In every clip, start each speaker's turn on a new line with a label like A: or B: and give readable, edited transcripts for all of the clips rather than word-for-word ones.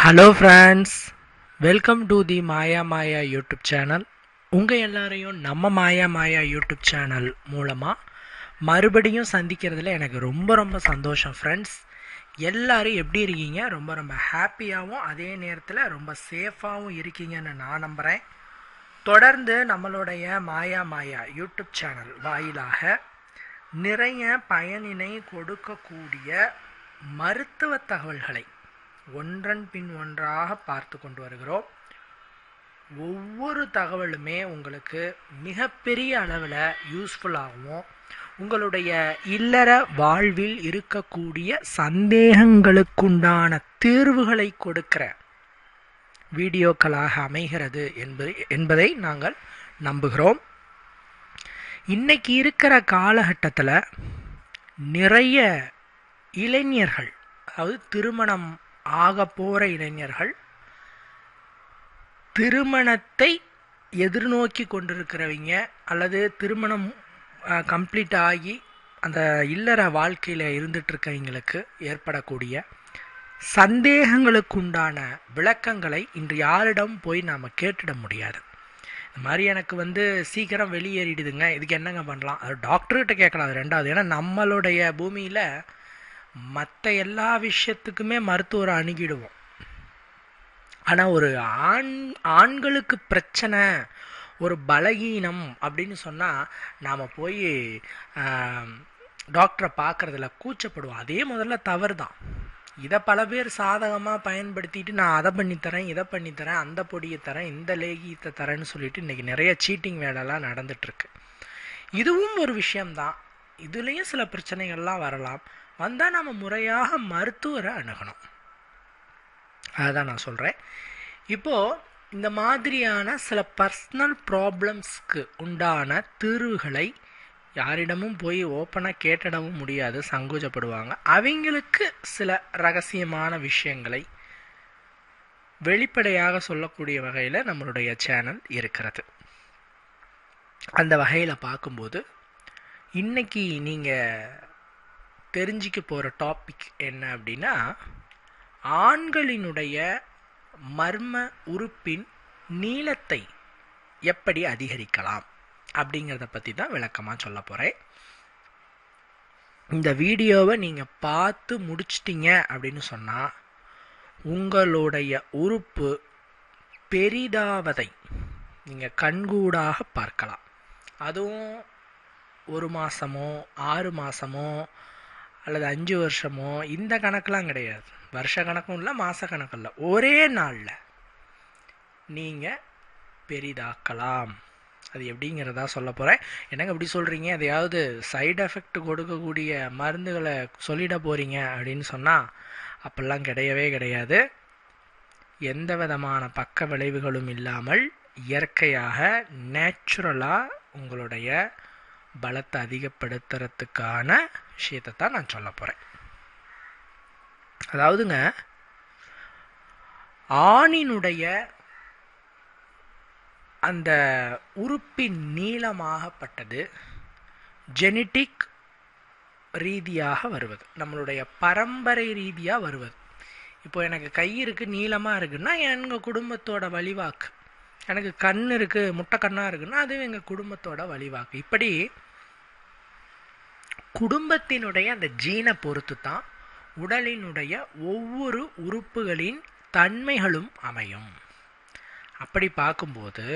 A: Hello friends, welcome to the Maya Maya YouTube channel. உங்கள் எல்லாரையும் நம்ம மாயா மாயா யூடியூப் சேனல் மூலமாக மறுபடியும் சந்திக்கிறதுல எனக்கு ரொம்ப ரொம்ப சந்தோஷம் ஃப்ரெண்ட்ஸ். எல்லோரும் எப்படி இருக்கீங்க? ரொம்ப ரொம்ப ஹாப்பியாகவும் அதே நேரத்தில் ரொம்ப சேஃபாகவும் இருக்கீங்கன்னு நான் நம்புகிறேன். தொடர்ந்து நம்மளுடைய மாயா மாயா யூடியூப் சேனல் வாயிலாக நிறைய பயனினை கொடுக்கக்கூடிய மருத்துவ தகவல்களை ஒன்றன் பின் ஒன்றாக பார்த்து கொண்டு வருகிறோம். ஒவ்வொரு தகவலுமே உங்களுக்கு மிகப்பெரிய அளவில் யூஸ்ஃபுல்லாகவும் உங்களுடைய இல்லற வாழ்வில் இருக்கக்கூடிய சந்தேகங்களுக்குண்டான தீர்வுகளை கொடுக்கிற வீடியோக்களாக அமைகிறது என்பதை நாங்கள் நம்புகிறோம். இன்னைக்கு இருக்கிற காலகட்டத்தில் நிறைய இளைஞர்கள், அதாவது திருமணம் ஆக போகிற இளைஞர்கள், திருமணத்தை எதிர்நோக்கி கொண்டிருக்கிறவங்க அல்லது திருமணம் கம்ப்ளீட் ஆகி அந்த இல்லற வாழ்க்கையில் இருந்துகிட்ருக்கவங்களுக்கு ஏற்படக்கூடிய சந்தேகங்களுக்குண்டான விளக்கங்களை இன்று யாரிடம் போய் நாம் கேட்டுட முடியாது. இந்த மாதிரி எனக்கு சீக்கிரம் வெளியேறிடுதுங்க, இதுக்கு என்னங்க பண்ணலாம், அது டாக்டர்கிட்ட கேட்கலாம். அது ரெண்டாவது. ஏன்னா நம்மளுடைய பூமியில் மற்ற எல்லா விஷயத்துக்குமே மருத்துவரை அணுகிடுவோம். ஆனால் ஒரு ஆண்களுக்கு பிரச்சனை, ஒரு பலகீனம் அப்படின்னு சொன்னால் நாம் போய் டாக்டரை பார்க்குறதுல கூச்சப்படுவோம். அதே முதல்ல தவறு தான். இதை பல பேர் சாதகமாக பயன்படுத்திட்டு நான் அதை பண்ணித்தரேன், இதை பண்ணித்தரேன், அந்த பொடியை தரேன், இந்த லேகியத்தை தரேன்னு சொல்லிட்டு இன்றைக்கி நிறைய சீட்டிங் வேலைலாம் நடந்துகிட்ருக்கு. இதுவும் ஒரு விஷயம்தான். இதுலேயும் சில பிரச்சனைகள்லாம் வரலாம். வந்தால் நம்ம முறையாக மருத்துவரை அணுகணும். அதுதான் நான் சொல்கிறேன். இப்போது இந்த மாதிரியான சில பர்சனல் ப்ராப்ளம்ஸ்க்கு உண்டான தீர்வுகளை யாரிடமும் போய் ஓப்பனாக கேட்டிடவும் முடியாது, சங்கோஜப்படுவாங்க. அவங்களுக்கு சில ரகசியமான விஷயங்களை வெளிப்படையாக சொல்லக்கூடிய வகையில் நம்மளுடைய சேனல் இருக்கிறது. அந்த வகையில் பார்க்கும்போது இன்னைக்கு நீங்கள் தெரிஞ்சிக்க போகிற டாபிக் என்ன அப்படின்னா, ஆண்களினுடைய மர்ம உறுப்பின் நீளத்தை எப்படி அதிகரிக்கலாம் அப்படிங்கிறத பற்றி தான் விளக்கமாக சொல்ல போகிறேன். இந்த வீடியோவை நீங்கள் பார்த்து முடிச்சிட்டிங்க அப்படின்னு சொன்னால் உங்களுடைய உறுப்பு பெரிதாவதை நீங்கள் கண்கூடாக பார்க்கலாம். அதுவும் 1 மாதமோ 6 மாதமோ அல்லது 5 வருஷமோ இந்த கணக்கெலாம் கிடையாது. வருஷ கணக்கும் இல்லை, மாத கணக்கும் இல்லை, ஒரே நாளில் நீங்கள் பெரிதாக்கலாம். அது எப்படிங்கிறதா சொல்ல போகிறேன். என்னங்க இப்படி சொல்கிறீங்க, எதையாவது சைடு எஃபெக்ட் கொடுக்கக்கூடிய மருந்துகளை சொல்லிட போகிறீங்க அப்படின்னு சொன்னால் அப்படிலாம் கிடையவே கிடையாது. எந்த விதமான பக்க விளைவுகளும் இல்லாமல் இயற்கையாக நேச்சுரலாக உங்களுடைய பலத்தை அதிகப்படுத்துறதுக்கான விஷயத்தை தான் நான் சொல்ல போகிறேன். அதாவதுங்க, ஆணினுடைய அந்த உறுப்பின் நீளமாகப்பட்டது ஜெனட்டிக் ரீதியாக வருவது, நம்மளுடைய பரம்பரை ரீதியாக வருவது. இப்போ எனக்கு கை இருக்குது, நீளமாக இருக்குன்னா எங்கள் குடும்பத்தோட வழிவாக்கு. எனக்கு கண் இருக்குது, முட்டை கண்ணாக இருக்குன்னா அது எங்கள் குடும்பத்தோட வழிவாக்கு. இப்படி குடும்பத்தினுடைய அந்த ஜீனை பொறுத்து தான் உடலினுடைய ஒவ்வொரு உறுப்புகளின் தன்மைகளும் அமையும். அப்படி பார்க்கும்போது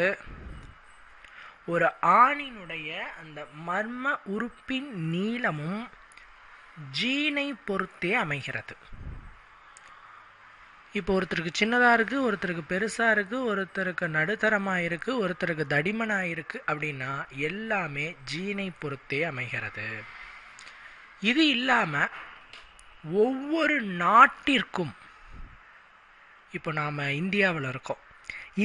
A: ஒரு ஆணினுடைய அந்த மர்ம உறுப்பின் நீளமும் ஜீனை பொறுத்தே அமைகிறது. இப்போ ஒருத்தருக்கு சின்னதாக இருக்குது, ஒருத்தருக்கு பெருசாக இருக்குது, ஒருத்தருக்கு நடுத்தரமாக இருக்குது, ஒருத்தருக்கு தடிமனாக இருக்குது அப்படின்னா எல்லாமே ஜீனை பொறுத்தே அமைகிறது. இது இல்லாமல் ஒவ்வொரு நாட்டிற்கும், இப்போ நாம் இந்தியாவில் இருக்கோம்,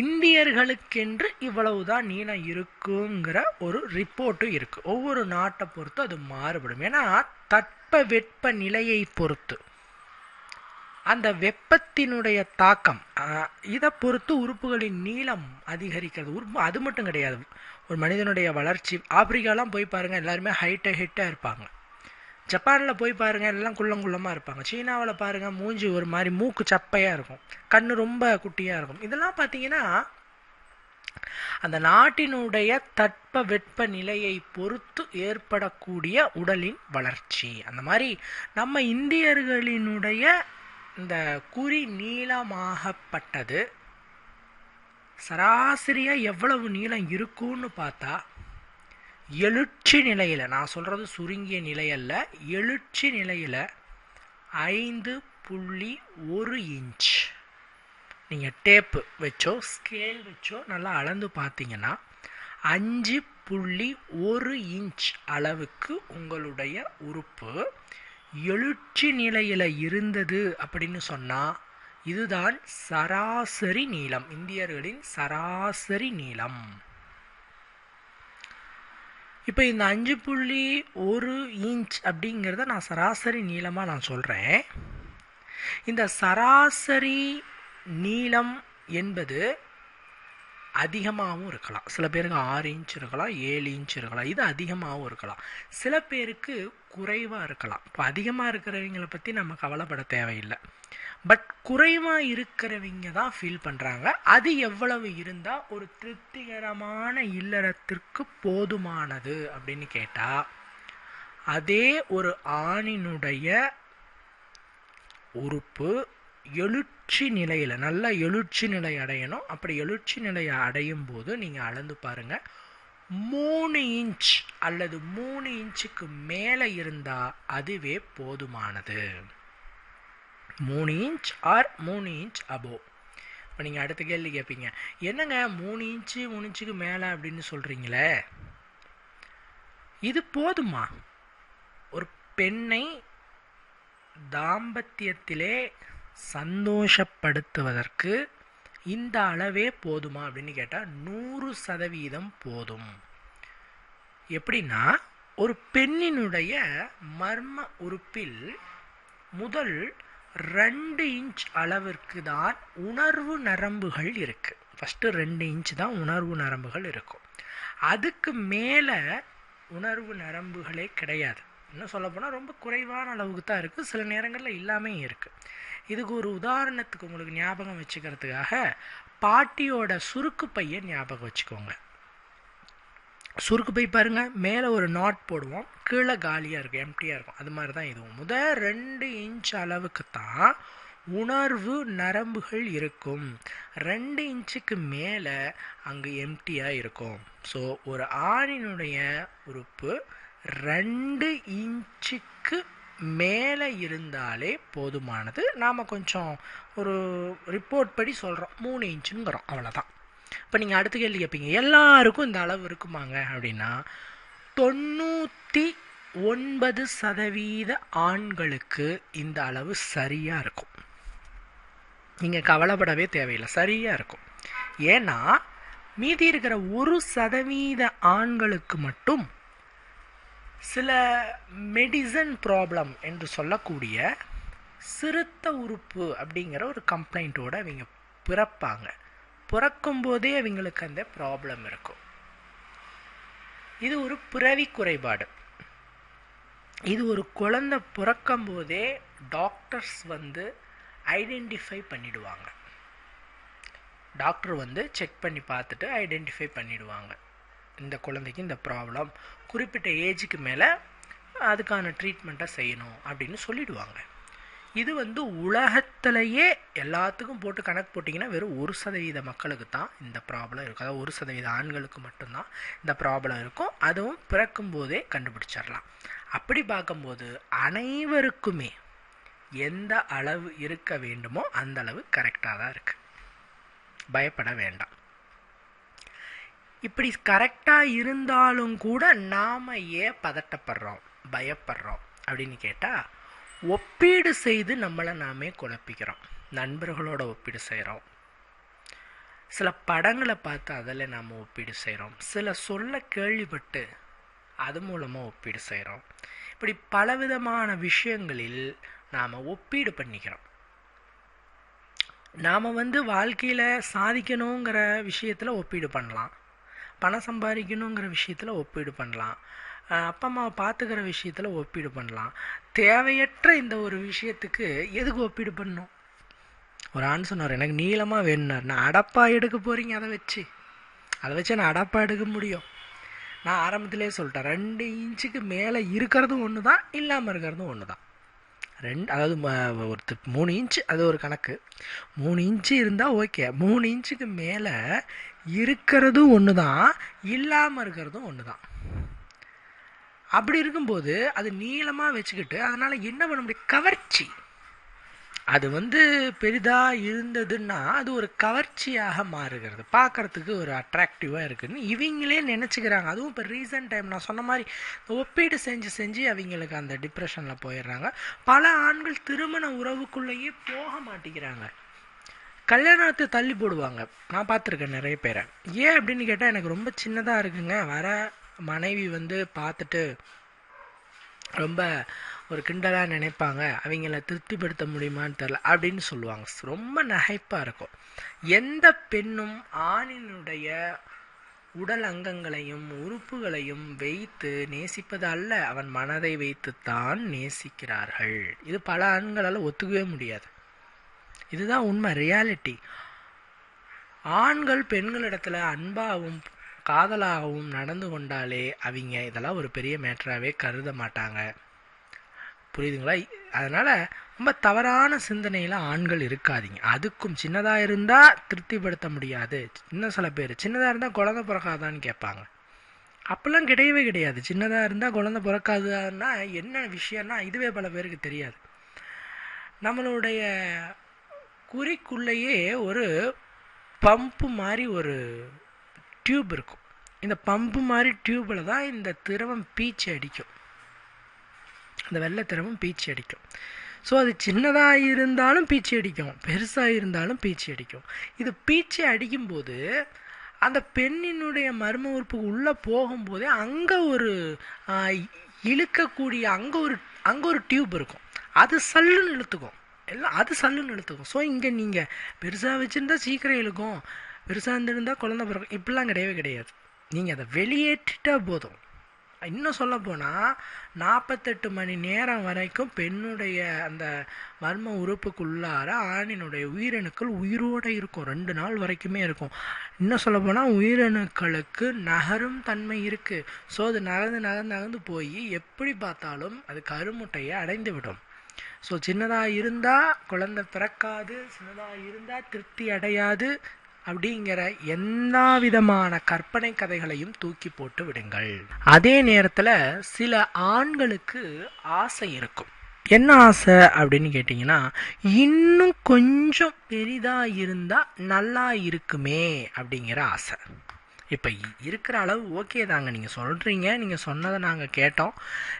A: இந்தியர்களுக்கென்று இவ்வளவுதான் நீளம் இருக்குங்கிற ஒரு ரிப்போர்ட்டும் இருக்குது. ஒவ்வொரு நாட்டை பொறுத்து அது மாறுபடும். ஏன்னா தட்ப வெப்ப நிலையை பொறுத்து, அந்த வெப்பத்தினுடைய தாக்கம் இதை பொறுத்து உறுப்புகளின் நீளம் அதிகரிக்கிறது. உறுப்பு அது மட்டும் கிடையாது, ஒரு மனிதனுடைய வளர்ச்சி. ஆப்பிரிக்காலாம் போய் பாருங்கள், எல்லாருமே ஹைட்டாக இருப்பாங்க. ஜப்பானில் போய் பாருங்கள், எல்லாம் குள்ளமாக இருப்பாங்க. சீனாவில் பாருங்கள், மூஞ்சி ஒரு மாதிரி மூக்கு சப்பையாக இருக்கும், கண் ரொம்ப குட்டியாக இருக்கும். இதெல்லாம் பார்த்தீங்கன்னா அந்த நாட்டினுடைய தட்ப வெப்ப நிலையை பொறுத்து ஏற்படக்கூடிய உடலின் வளர்ச்சி. அந்த மாதிரி நம்ம இந்தியர்களினுடைய இந்த குறி நீளமாகப்பட்டது சராசரியாக எவ்வளவு நீளம் இருக்குன்னு பார்த்தா, எழுச்சி நிலையில், நான் சொல்கிறது சுருங்கிய நிலையல்ல, எழுச்சி நிலையில் 5.1 இன்ச். நீங்கள் டேப்பு வச்சோ ஸ்கேல் வச்சோ நல்லா அளந்து பார்த்தீங்கன்னா 5.1 இன்ச் அளவுக்கு உங்களுடைய உறுப்பு எழுச்சி நிலையில் இருந்தது அப்படின்னு சொன்னால் இதுதான் சராசரி நீளம், இந்தியர்களின் சராசரி நீளம். இப்போ இந்த 5.1 இன்ச் அப்படிங்கிறத நான் சராசரி நீளமாக நான் சொல்கிறேன். இந்த சராசரி நீளம் என்பது அதிகமாகவும் இருக்கலாம். சில பேருக்கு 6 இன்ச் இருக்கலாம், 7 இன்ச் இருக்கலாம். இது அதிகமாகவும் இருக்கலாம். சில பேருக்கு குறைவாக இருக்கலாம். இப்போ அதிகமாக இருக்கிறவங்களை பற்றி நம்ம கவலைப்பட தேவையில்லை. பட் குறைவாக இருக்கிறவங்க தான் ஃபீல் பண்ணுறாங்க. அது எவ்வளவு இருந்தால் ஒரு திருப்திகரமான இல்லறத்திற்கு போதுமானது அப்படின்னு கேட்டால், அதே ஒரு ஆணினுடைய உறுப்பு எழுச்சி நிலையில், நல்ல எழுச்சி நிலை அடையணும். அப்படி எழுச்சி நிலையை அடையும் போது நீங்கள் அளந்து பாருங்கள், 3 இன்ச் அல்லது 3 இன்ச்சுக்கு மேலே இருந்தால் அதுவே போதுமானது. 3 இன்ச் ஆர் 3 இன்ச் அபோவ். இப்போ நீங்கள் அடுத்த கேள்வி கேட்பீங்க, என்னங்க 3 இன்ச்சு 3 இன்ச்சுக்கு மேலே அப்படின்னு சொல்கிறீங்களே, இது போதுமா? ஒரு பெண்ணை தாம்பத்தியத்திலே சந்தோஷப்படுத்துவதற்கு இந்த அளவே போதுமா அப்படின்னு கேட்டால் 100% போதும். எப்படின்னா, ஒரு பெண்ணினுடைய மர்ம உறுப்பில் முதல் 2 இன்ச் அளவிற்கு தான் உணர்வு நரம்புகள் இருக்கு. ஃபஸ்ட்டு 2 இன்ச் தான் உணர்வு நரம்புகள் இருக்கும். அதுக்கு மேலே உணர்வு நரம்புகளே கிடையாது. இன்னும் சொல்லப்போனால் ரொம்ப குறைவான அளவுக்கு தான் இருக்குது. சில நேரங்களில் இல்லாமல் இருக்குது. இதுக்கு ஒரு உதாரணத்துக்கு உங்களுக்கு ஞாபகம் வச்சுக்கிறதுக்காக பாட்டியோட சுருக்கு பையை ஞாபகம் வச்சுக்கோங்க. சுருக்கு பை பாருங்கள், மேலே ஒரு நாட் போடுவோம், கீழே காலியாக இருக்கும், எம்டியாக இருக்கும். அது மாதிரி தான் இதுவும். முதல் 2 இன்ச் அளவுக்கு தான் உணர்வு நரம்புகள் இருக்கும். 2 இன்ச்சுக்கு மேலே அங்கே எம்டியாக இருக்கும். ஸோ ஒரு ஆணினுடைய உறுப்பு 2 இன்ச்சுக்கு மேலே இருந்தாலே போதுமானது. நாம் கொஞ்சம் ஒரு ரிப்போர்ட் படி சொல்கிறோம், 3 இன்ச்சுங்கிறோம், அவ்வளோதான். இப்போ நீங்கள் அடுத்த கேள்வி கேட்பீங்க, எல்லாருக்கும் இந்த அளவு இருக்குமாங்க அப்படின்னா, 99% ஆண்களுக்கு இந்த அளவு சரியாக இருக்கும். நீங்கள் கவலைப்படவே தேவையில்லை, சரியாக இருக்கும். ஏன்னா மீதி இருக்கிற 1% ஆண்களுக்கு மட்டும் சில மெடிசன் ப்ராப்ளம் என்று சொல்லக்கூடிய சிறுத்த உறுப்பு அப்படிங்கிற ஒரு கம்ப்ளைண்ட்டோடு அவங்க பிறப்பாங்க. பிறக்கும்போதே அவங்களுக்கு அந்த ப்ராப்ளம் இருக்கும். இது ஒரு பிறவி குறைபாடு. இது ஒரு குழந்தை பிறக்கும்போதே டாக்டர்ஸ் ஐடென்டிஃபை பண்ணிடுவாங்க. டாக்டர் செக் பண்ணி பார்த்துட்டு ஐடென்டிஃபை பண்ணிடுவாங்க, இந்த குழந்தைக்கு இந்த ப்ராப்ளம், குறிப்பிட்ட ஏஜுக்கு மேலே அதுக்கான ட்ரீட்மெண்ட்டை செய்யணும் அப்படின்னு சொல்லிடுவாங்க. இது உலகத்திலேயே எல்லாத்துக்கும் போட்டு கணக்கு போட்டிங்கன்னா வெறும் 1% மக்களுக்கு தான் இந்த ப்ராப்ளம் இருக்கும். அதாவது 1% ஆண்களுக்கு மட்டும்தான் இந்த ப்ராப்ளம் இருக்கும். அதுவும் பிறக்கும் போதே கண்டுபிடிச்சிடலாம். அப்படி பார்க்கும்போது அனைவருக்குமே எந்த அளவு இருக்க வேண்டுமோ அந்த அளவு கரெக்டாக தான் இருக்குது. பயப்பட வேண்டாம். இப்படி கரெக்டாக இருந்தாலும் கூட நாம் ஏன் பதட்டப்படுறோம், பயப்படுறோம் அப்படின்னு கேட்டால், ஒப்பீடு செய்து நம்மளை நாமே குழப்பிக்கிறோம். நண்பர்களோட ஒப்பீடு செய்கிறோம், சில படங்களை பார்த்து அதில் நாம் ஒப்பீடு செய்கிறோம், சில சொல்ல கேள்விப்பட்டு அது மூலமாக ஒப்பீடு செய்கிறோம். இப்படி பலவிதமான விஷயங்களில் நாம் ஒப்பீடு பண்ணிக்கிறோம். நாம் வாழ்க்கையில் சாதிக்கணுங்கிற விஷயத்தில் ஒப்பீடு பண்ணலாம், பணம் சம்பாதிக்கணுங்கிற விஷயத்தில் ஒப்பீடு பண்ணலாம், அப்பா அம்மாவை பார்த்துக்கிற விஷயத்தில் ஒப்பீடு பண்ணலாம். தேவையற்ற இந்த ஒரு விஷயத்துக்கு எதுக்கு ஒப்பீடு பண்ணணும்? ஒரு ஆண் சொன்னார், எனக்கு நீளமாக வேணுனார். நான் அடப்பா எடுக்க போகிறீங்க, அதை வச்சு நான் அடப்பா எடுக்க முடியும்? நான் ஆரம்பத்திலே சொல்லிட்டேன், 2 இன்ச்சுக்கு மேலே இருக்கிறதும் ஒன்று தான், இல்லாமல் இருக்கிறதும் ஒன்று தான். அதாவது ஒரு 3 இன்ச்சு அது ஒரு கணக்கு. 3 இன்ச்சு இருந்தால் ஓகே. 3 இன்ச்சுக்கு மேலே இருக்கிறதும் ஒன்று தான், இல்லாமல் இருக்கிறதும் ஒன்று தான். அப்படி இருக்கும்போது அது நீளமாக வச்சுக்கிட்டு அதனால் என்ன பண்ண முடியும்? கவர்ச்சி. அது பெரிதாக இருந்ததுன்னா அது ஒரு கவர்ச்சியாக மாறுகிறது, பார்க்குறதுக்கு ஒரு அட்ராக்டிவாக இருக்குதுன்னு இவங்களே நினச்சிக்கிறாங்க. அதுவும் இப்போ ரீசன்ட் டைம் நான் சொன்ன மாதிரி ஒப்பீடு செஞ்சு அவங்களுக்கு அந்த டிப்ரெஷனில் போயிடுறாங்க. பல ஆண்கள் திருமண உறவுக்குள்ளேயே போக மாட்டேங்கிறாங்க, கல்யாணத்தை தள்ளி போடுவாங்க. நான் பார்த்துருக்கேன் நிறைய பேரை. ஏன் அப்படின்னு கேட்டால், எனக்கு ரொம்ப சின்னதாக இருக்குங்க, வர மனைவி பார்த்துட்டு ரொம்ப ஒரு கிண்டலாக நினைப்பாங்க, அவங்கள திருப்திப்படுத்த முடியுமான்னு தெரில அப்படின்னு சொல்லுவாங்க. ரொம்ப நகைப்பாக இருக்கும். எந்த பெண்ணும் ஆணினுடைய உடல் அங்கங்களையும் உறுப்புகளையும் வைத்து நேசிப்பது அல்ல, அவன் மனதை வைத்துத்தான் நேசிக்கிறார்கள். இது பல ஆண்களால் ஒத்துக்கவே முடியாது. இதுதான் உண்மை, ரியாலிட்டி. ஆண்கள் பெண்களிடத்துல அன்பாகவும் காதலாகவும் நடந்து கொண்டாலே அவங்க இதெல்லாம் ஒரு பெரிய மேட்டராகவே கருத மாட்டாங்க. புரியுதுங்களா? அதனால் ரொம்ப தவறான சிந்தனையில் ஆண்கள் இருக்காதீங்க. அதுக்கும் சின்னதாக இருந்தால் திருப்திப்படுத்த முடியாது. இன்னும் சில பேர் சின்னதாக இருந்தால் குழந்தை பிறக்காதான்னு கேட்பாங்க. அப்போல்லாம் கிடையவே கிடையாது. சின்னதாக இருந்தால் குழந்தை பிறக்காதுன்னா என்ன விஷயம்னா இதுவே பல பேருக்கு தெரியாது. நம்மளுடைய குறிக்குள்ளேயே ஒரு பம்பு மாதிரி ஒரு டியூப் இருக்கும். இந்த பம்பு மாதிரி டியூப்பில் தான் இந்த திரவம் பீச்சு அடிக்கும், இந்த வெள்ளை திரவம் பீச்சு அடிக்கும். ஸோ அது சின்னதாக இருந்தாலும் பீச்சு அடிக்கும், பெருசாக இருந்தாலும் பீச்சு அடிக்கும். இது பீச்சு அடிக்கும்போது அந்த பெண்ணினுடைய மர்ம உறுப்பு உள்ளே போகும்போதே அங்கே ஒரு இழுக்கக்கூடிய அங்கே ஒரு டியூப் இருக்கும். அது சல்லுன்னு இழுத்துக்கும், சல்லுன்னு இழுத்துக்கும். ஸோ இங்கே நீங்கள் பெருசாக வச்சுருந்தா சீக்கிரம் இழுக்கும், பெருசாக இருந்திருந்தால் குழந்தை பிறக்கும், இப்படிலாம் கிடையவே கிடையாது. நீங்கள் அதை வெளியேற்றிட்டா போதும். இன்னும் சொல்ல போனால் 48 மணி நேரம் வரைக்கும் பெண்ணுடைய அந்த மர்ம உறுப்புக்குள்ளார ஆணினுடைய உயிரணுக்கள் உயிரோடு இருக்கும், 2 நாள் வரைக்குமே இருக்கும். இன்னும் சொல்ல போனால் உயிரணுக்களுக்கு நகரும் தன்மை இருக்குது. ஸோ அது நகர்ந்து போய் எப்படி பார்த்தாலும் அது கருமுட்டையை அடைந்து விடும். ஸோ சின்னதாக இருந்தால் குழந்தை பிறக்காது, சின்னதாக இருந்தால் திருப்தி அடையாது அப்படிங்கிற எல்லா விதமான கற்பனை கதைகளையும் தூக்கி போட்டு விடுங்கள். அதே நேரத்தில் சில ஆண்களுக்கு ஆசை இருக்கும். என்ன ஆசை அப்படின்னு கேட்டிங்கன்னா, இன்னும் கொஞ்சம் பெரிதாக இருந்தால் நல்லா இருக்குமே அப்படிங்கிற ஆசை. இப்போ இருக்கிற அளவு ஓகே தாங்க, நீங்கள் சொல்கிறீங்க, நீங்கள் சொன்னதை நாங்கள் கேட்டோம்,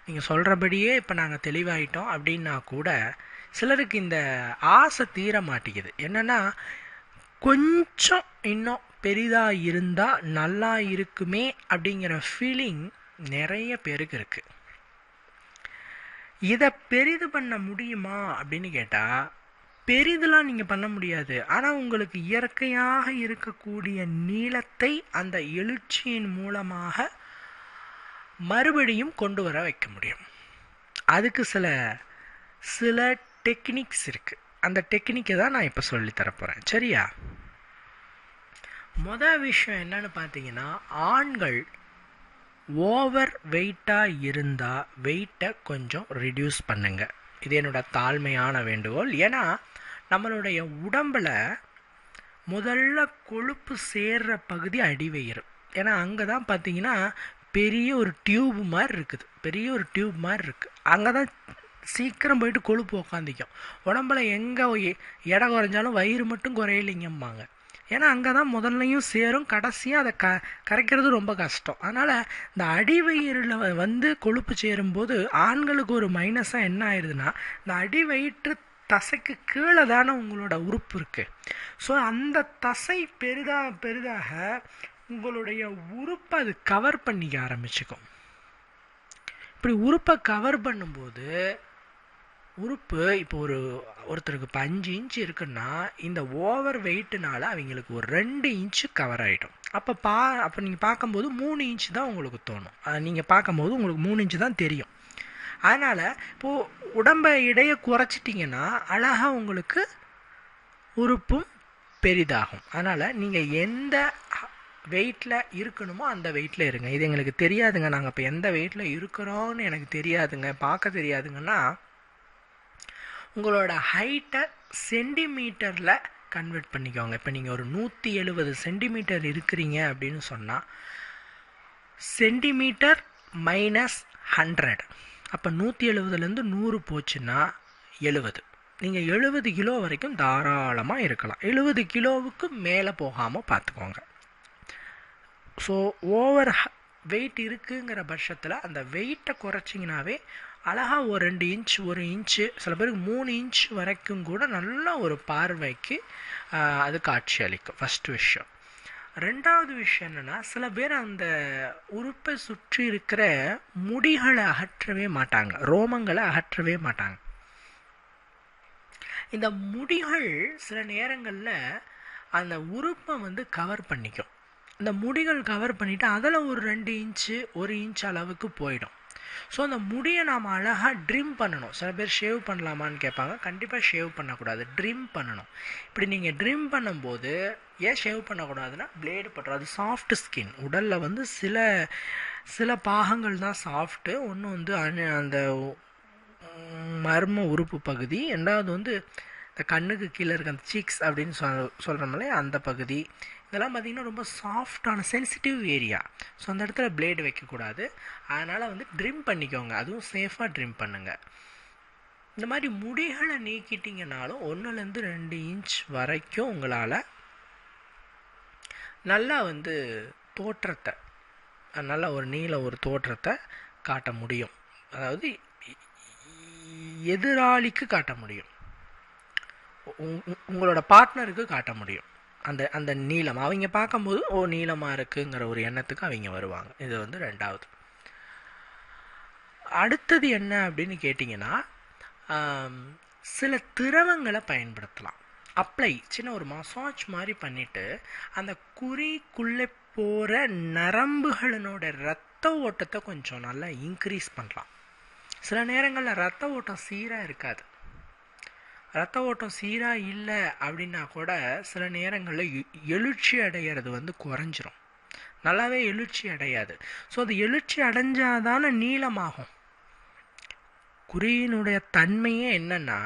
A: நீங்கள் சொல்கிறபடியே இப்போ நாங்கள் தெளிவாயிட்டோம் அப்படின்னா கூட சிலருக்கு இந்த ஆசை தீர மாட்டேங்குது. என்னென்னா, கொஞ்சம் இன்னும் பெரிதாக இருந்தால் நல்லா இருக்குமே அப்படிங்கிற ஃபீலிங் நிறைய பேருக்கு இருக்குது. இதை பெரிது பண்ண முடியுமா அப்படின்னு கேட்டால், பெரிதெல்லாம் நீங்கள் பண்ண முடியாது. ஆனால் உங்களுக்கு இயற்கையாக இருக்கக்கூடிய நீளத்தை அந்த எழுச்சியின் மூலமாக மறுபடியும் கொண்டு வர வைக்க முடியும். அதுக்கு சில டெக்னிக்ஸ் இருக்குது. அந்த டெக்னிக்கை தான் நான் இப்போ சொல்லித்தரப்போகிறேன், சரியா? மொதல் விஷயம் என்னன்னு பார்த்தீங்கன்னா, ஆண்கள் ஓவர் வெயிட்டாக இருந்தால் வெயிட்டை கொஞ்சம் ரிடியூஸ் பண்ணுங்க. இது என்னோட தாழ்மையான வேண்டுகோள். ஏன்னா நம்மளுடைய உடம்பில் முதல்ல கொழுப்பு சேர்ற பகுதி அடிவயிறு. ஏன்னா அங்கே தான் பார்த்தீங்கன்னா பெரிய ஒரு டியூப் மாதிரி இருக்குது. அங்கே தான் சீக்கிரம் போயிட்டு கொழுப்பு உக்காந்திக்கும். உடம்புல எங்கே எடை குறைஞ்சாலும் வயிறு மட்டும் குறையலைங்கம்பாங்க. ஏன்னா அங்கே தான் முதல்லையும் சேரும், கடைசியாக அதை கரைக்கிறது ரொம்ப கஷ்டம். அதனால் இந்த அடிவயிறில் கொழுப்பு சேரும்போது ஆண்களுக்கு ஒரு மைனஸாக என்ன ஆயிடுதுன்னா, இந்த அடிவயிற்று தசைக்கு கீழே தானே உங்களோட உறுப்பு இருக்குது. ஸோ அந்த தசை பெரிதாக உங்களுடைய உறுப்பை அது கவர் பண்ணிக்க ஆரம்பிச்சுக்கும். இப்படி உறுப்பை கவர் பண்ணும்போது உறுப்பு இப்போ ஒருத்தருக்கு இப்போ 5 இன்ச்சு இருக்குன்னா இந்த ஓவர் வெயிட்டுனால அவங்களுக்கு ஒரு 2 இன்ச்சு கவர் ஆகிடும். அப்போ நீங்கள் பார்க்கும்போது 3 இன்ச்சு தான் உங்களுக்கு தோணும். நீங்கள் பார்க்கும்போது உங்களுக்கு 3 இன்ச்சு தான் தெரியும். அதனால் இப்போது உடம்பை இடையை குறைச்சிட்டிங்கன்னா அழகாக உங்களுக்கு உறுப்பும் பெரிதாகும். அதனால் நீங்கள் எந்த வெயிட்டில் இருக்கணுமோ அந்த வெயிட்டில் இருங்க. இது எங்களுக்கு தெரியாதுங்க, நாங்கள் இப்போ எந்த வெயிட்டில் இருக்கிறோன்னு எனக்கு தெரியாதுங்க, பார்க்க தெரியாதுங்கன்னா உங்களோட ஹைட்டை சென்டிமீட்டரில் கன்வெர்ட் பண்ணிக்கோங்க. இப்போ நீங்கள் ஒரு 170 சென்டிமீட்டர் இருக்கிறீங்க அப்படின்னு சொன்னால் சென்டிமீட்டர் மைனஸ் 100, அப்போ 170லேருந்து 100 போச்சுன்னா 70. நீங்கள் 70 கிலோ வரைக்கும் தாராளமாக இருக்கலாம். 70 கிலோவுக்கு மேலே போகாமல் பார்த்துக்கோங்க. ஸோ ஓவர் வெயிட் இருக்குங்கிற பட்சத்தில் அந்த வெயிட்டை குறைச்சிங்கனாவே அழகாக ஒரு 2 இன்ச் 1 இன்ச்சு சில பேருக்கு 3 இன்ச் வரைக்கும் கூட நல்ல ஒரு பார்வைக்கு அது காட்சி அளிக்கும். ஃபஸ்ட்டு விஷயம். ரெண்டாவது விஷயம் என்னென்னா, சில பேர் அந்த உறுப்பை சுற்றி இருக்கிற முடிகளை அகற்றவே மாட்டாங்க, ரோமங்களை அகற்றவே மாட்டாங்க. இந்த முடிகள் சில நேரங்களில் அந்த உறுப்பை வந்து கவர் பண்ணிக்கும். இந்த முடிகள் கவர் பண்ணிவிட்டு அதில் ஒரு 2 இன்ச்சு 1 இன்ச் அளவுக்கு போயிடும். ஸோ அந்த முடியை நாம் அழகாக ட்ரிம் பண்ணணும். சில பேர் ஷேவ் பண்ணலாமான்னு கேட்பாங்க. கண்டிப்பாக ஷேவ் பண்ணக்கூடாது, ட்ரிம் பண்ணணும். இப்படி நீங்கள் ட்ரிம் பண்ணும்போது ஏன் ஷேவ் பண்ணக்கூடாதுன்னா பிளேடு பட்டுரும். அது சாஃப்ட் ஸ்கின். உடலில் வந்து சில பாகங்கள் தான் சாஃப்ட்டு. ஒன்று வந்து அந்த மர்ம உறுப்பு பகுதி, ரெண்டாவது வந்து இந்த கண்ணுக்கு கீழே இருக்க அந்த சீக்ஸ் அப்படின்னு சொல்கிறோம்லே அந்த பகுதி, இதெல்லாம் பார்த்திங்கன்னா ரொம்ப சாஃப்டான சென்சிட்டிவ் ஏரியா. ஸோ அந்த இடத்துல பிளேடு வைக்கக்கூடாது. அதனால் வந்து ட்ரிம் பண்ணிக்கோங்க, அதுவும் சேஃபாக ட்ரிம் பண்ணுங்கள். இந்த மாதிரி முடிகளை நீக்கிட்டிங்கனாலும் 1லேருந்து 2 இன்ச் வரைக்கும் உங்களால் நல்லா வந்து தோற்றத்தை, நல்ல ஒரு நீல ஒரு தோற்றத்தை காட்ட முடியும். அதாவது எதிராளிக்கு காட்ட முடியும், உங்களோட பார்ட்னருக்கு காட்ட முடியும். அந்த நீளம் அவங்க பார்க்கும்போது நீளமாக இருக்குங்கிற ஒரு எண்ணத்துக்கு அவங்க வருவாங்க. இது வந்து ரெண்டாவது. அடுத்தது என்ன அப்படின்னு கேட்டிங்கன்னா, சில திரவங்களை பயன்படுத்தலாம். அப்ளை சின்ன ஒரு மசாஜ் மாதிரி பண்ணிவிட்டு அந்த குறிக்குள்ளே போகிற நரம்புகளினோட இரத்த ஓட்டத்தை கொஞ்சம் நல்லா இன்க்ரீஸ் பண்ணலாம். சில நேரங்களில் இரத்த ஓட்டம் சீராக இருக்காது. இரத்த ஓட்டம் சீராக இல்லை அப்படின்னா கூட சில நேரங்களில் எழுச்சி அடைகிறது வந்து குறைஞ்சிரும், நல்லாவே எழுச்சி அடையாது. ஸோ அது எழுச்சி அடைஞ்சாதான நீளமாகும். குறியினுடைய தன்மையே என்னன்னா,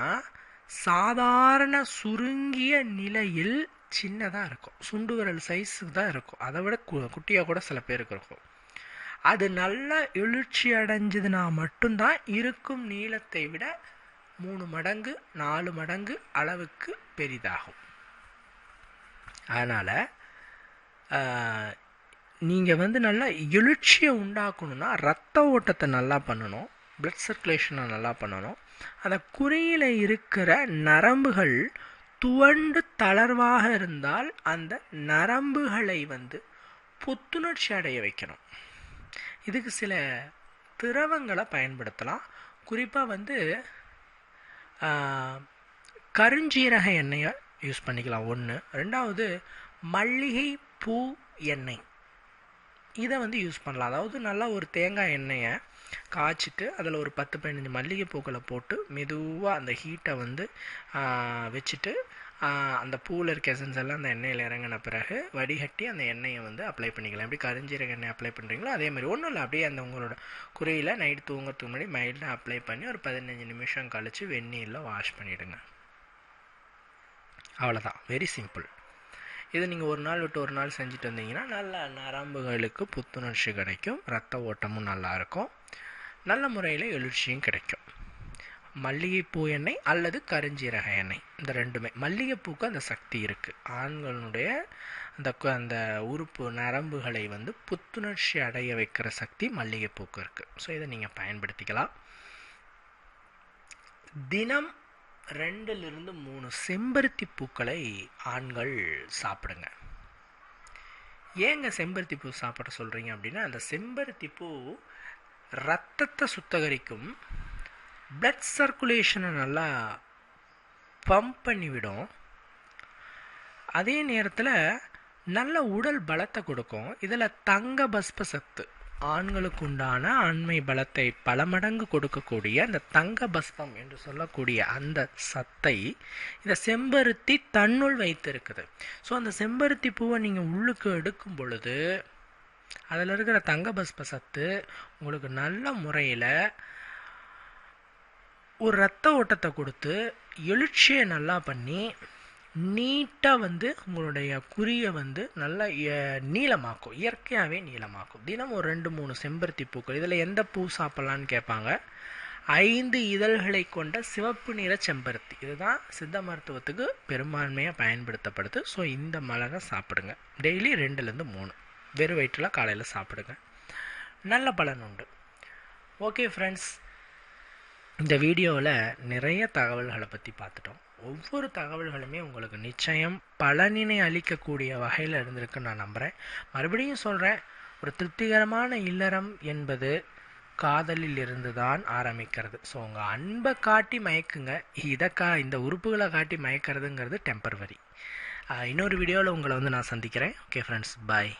A: சாதாரண சுருங்கிய நிலையில் சின்னதாக இருக்கும், சுண்டு விரல் சைஸுக்கு தான் இருக்கும், அதை விட குட்டியாக கூட சில பேருக்கு இருக்கும். அது நல்லா எழுச்சி அடைஞ்சதுன்னா மட்டும்தான் இருக்கும் நீளத்தை விட 3 மடங்கு 4 மடங்கு அளவுக்கு பெரிதாகும். அதனால் நீங்கள் வந்து நல்லா எழுச்சியை உண்டாக்கணும்னா இரத்த ஓட்டத்தை நல்லா பண்ணணும், பிளட் சர்க்குலேஷனை நல்லா பண்ணணும். அந்த குறியில் இருக்கிற நரம்புகள் துவண்டு தளர்வாக இருந்தால் அந்த நரம்புகளை வந்து புத்துணர்ச்சி அடைய வைக்கணும். இதுக்கு சில திரவங்களை பயன்படுத்தலாம். குறிப்பாக வந்து கருஞ்சீரக எண்ணெயை யூஸ் பண்ணிக்கலாம் ஒன்று. ரெண்டாவது மல்லிகை பூ எண்ணெய், இதை வந்து யூஸ் பண்ணலாம். அதாவது நல்லா ஒரு தேங்காய் எண்ணெயை காய்ச்சிட்டு அதில் ஒரு 10-15 மல்லிகை பூக்களை போட்டு மெதுவாக அந்த ஹீட்டை வந்து வச்சுட்டு அந்த பூவில் இருக்க எசன்ஸ் எல்லாம் அந்த எண்ணெயில் இறங்கின பிறகு வடிகட்டி அந்த எண்ணெயை வந்து அப்ளை பண்ணிக்கலாம். எப்படி கருஞ்சீரக எண்ணெய் அப்ளை பண்ணுறீங்களோ அதே மாதிரி. ஒன்றும் இல்லை, அப்படியே அந்த உங்களோட குறியில் நைட்டு தூங்கிறதுக்கு முன்னாடி மைல்டாக அப்ளை பண்ணி ஒரு 15 நிமிஷம் கழித்து வெந்நீரில் வாஷ் பண்ணிவிடுங்க. அவ்வளோதான், வெரி சிம்பிள். இது நீங்கள் ஒரு நாள் விட்டு ஒரு நாள் செஞ்சுட்டு வந்தீங்கன்னா நல்ல நரம்புகளுக்கு புத்துணர்ச்சி கிடைக்கும், ரத்த ஓட்டமும் நல்லாயிருக்கும், நல்ல முறையில் எழுச்சியும் கிடைக்கும். மல்லிகைப்பூ எண்ணெய் அல்லது கருஞ்சீரக எண்ணெய், இந்த ரெண்டுமே. மல்லிகைப்பூக்கு அந்த சக்தி இருக்குது, ஆண்களுடைய அந்த உறுப்பு நரம்புகளை வந்து புத்துணர்ச்சி அடைய வைக்கிற சக்தி மல்லிகைப்பூக்கு இருக்குது. ஸோ இதை நீங்கள் பயன்படுத்திக்கலாம். தினம் 2லிருந்து 3 செம்பருத்தி பூக்களை ஆண்கள் சாப்பிடுங்க. ஏங்க செம்பருத்தி பூ சாப்பிட சொல்கிறீங்க அப்படின்னா, அந்த செம்பருத்தி பூ இரத்தத்தை சுத்தகரிக்கும், பிளட் சர்க்குலேஷனை நல்லா பம்ப் பண்ணிவிடும். அதே நேரத்தில் நல்ல உடல் பலத்தை கொடுக்கும். இதில் தங்க பஸ்ப சத்து, ஆண்களுக்கு உண்டான ஆண்மை பலத்தை பல மடங்கு கொடுக்கக்கூடிய அந்த தங்க பஸ்பம் என்று சொல்லக்கூடிய அந்த சத்தை இந்த செம்பருத்தி தன்னுள் வைத்திருக்குது. ஸோ அந்த செம்பருத்தி பூவை நீங்கள் உள்ளுக்கு எடுக்கும் பொழுது அதில் இருக்கிற தங்க பஸ்ப சத்து உங்களுக்கு நல்ல முறையில் ஒரு இரத்த ஓட்டத்தை கொடுத்து எழுச்சியை நல்லா பண்ணி நீட்டாக உங்களுடைய குறியை நல்லா நீளமாக்கும், இயற்கையாகவே நீளமாக்கும். தினம் ஒரு 2-3 செம்பருத்தி பூக்கள். இதில் எந்த பூ சாப்பிட்லான்னு கேட்பாங்க. 5 இதழ்களை கொண்ட சிவப்பு நிற செம்பருத்தி, இதுதான் சித்த மருத்துவத்துக்கு பெரும்பான்மையாக பயன்படுத்தப்படுது. ஸோ இந்த மலரை சாப்பிடுங்க. டெய்லி 2-3 வெறும் வயிற்றில் காலையில் சாப்பிடுங்க, நல்ல பலன் உண்டு. ஓகே ஃப்ரெண்ட்ஸ், இந்த வீடியோவில் நிறைய தகவல்களை பற்றி பார்த்துட்டோம். ஒவ்வொரு தகவல்களுமே உங்களுக்கு நிச்சயம் பலனினை அளிக்கக்கூடிய வகையில் இருந்திருக்குன்னு நான் நம்புகிறேன். மறுபடியும் சொல்கிறேன், ஒரு திருப்திகரமான இல்லறம் என்பது காதலில் இருந்து தான் ஆரம்பிக்கிறது. ஸோ உங்கள் அன்பை காட்டி மயக்குங்க, இந்த உறுப்புகளை காட்டி மயக்கிறதுங்கிறது டெம்பரவரி. இன்னொரு வீடியோவில் உங்களை நான் சந்திக்கிறேன். ஓகே ஃப்ரெண்ட்ஸ், பாய்.